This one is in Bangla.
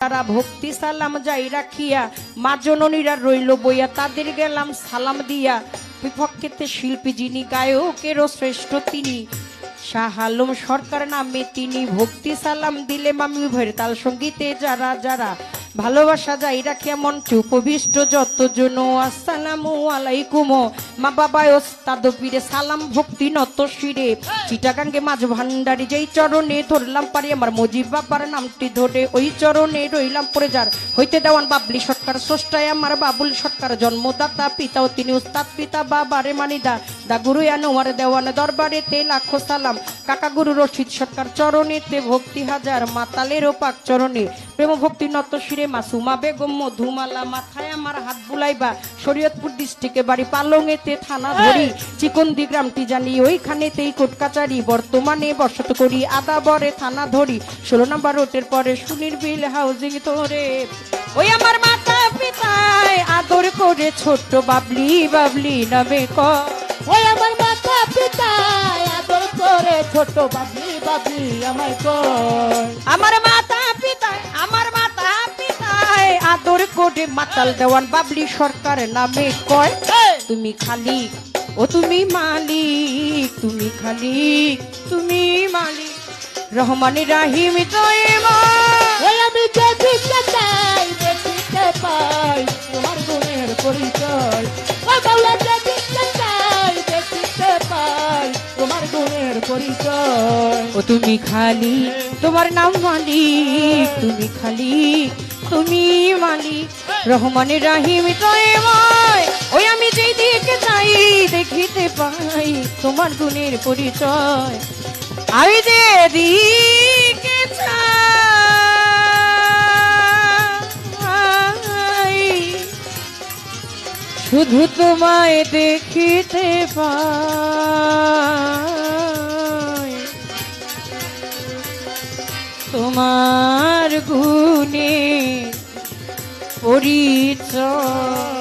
তারা ভক্তি সালাম যাই রাখিয়া মা জননীরা রইল বইয়া তাদের গেলাম সালাম দিয়া বিপক্ষেতে শিল্পী যিনি গায়কেরও শ্রেষ্ঠ তিনি শাহ আলম সরকার নামে তিনি ভক্তি সালাম দিলে মামি উভয়ের তাল সঙ্গীতে যারা যারা ভালোবাসা যাই রাখিয়া মঞ্চে উপবিষ্ট যতজন আসসালামু আলাইকুম মা বাবা ওস্তাদ পীরে সালাম ভক্তি নত শিরে চিটাগাঙ্গে মাঝ ভান্ডারি যেই চরণে ধরলাম পারি আমার মজিব বাবার নামটি ধরে ওই চরণে রইলাম পরে যার হইতে দেওয়ান বাবলি সরকার স্রষ্টায় আমার বাবুল সরকার জন্মদাতা পিতাও তিনি উস্তাদ পিতা বাবারে মানিদা দা গুরু আনোয়ার দেওয়ান দরবারেতে লাখো সালাম কাকা গুরু রশিদ সরকার চরণেতে ভক্তি হাজার মাতালেরও পাক চরণে প্রেম ভক্তি নত শিরে মাসুমা বেগম মধুমালা মাথায় আমার হাত বুলাইবা শরীয়তপুর ডিস্ট্রিক্টে বাড়ি পালংয়েতে থানা ধরি চিকন্দি গ্রামটি জানি ওইখানেতেই কোর্ট কাচারি বর্তমানে বসত করি আদাবরে থানা ধরি 16 নম্বর রোডের পরে সুনির্বিল হাউজিং ধরে ওই আমার মাতা পিতায় আদর করে ছোট্ট বাবলি বাবলি নামে ওই আমার মাতা পিতায় আদর করে ছোট বাবলি বাবলি আমায় কয় আমার মাতা পিতায় আদর করে মাতাল দেওয়ান বাবলি সরকার নামে কয় তুমি খালি ও তুমি মালিক তুমি খালিক তুমি মালিক রহমান রাহিম ওই আমি যে দিতে চাই দেখিতে পাই তোমার গুণের পরিচয় ও বাউলা যে দিতে চাই দেখিতে পাই তোমার গুণের পরিচয় ও তুমি খালি তোমার নাম মালিক তুমি খালি তুমি মালিক রহমান রাহিম ওই আমি যেই দিকে চাই দেখিতে পাই তোমার গুণের পরিচয় আমি যে দিকে চাই শুধু তোমায় দেখিতে পাই তোমার গুণে পরিচয়।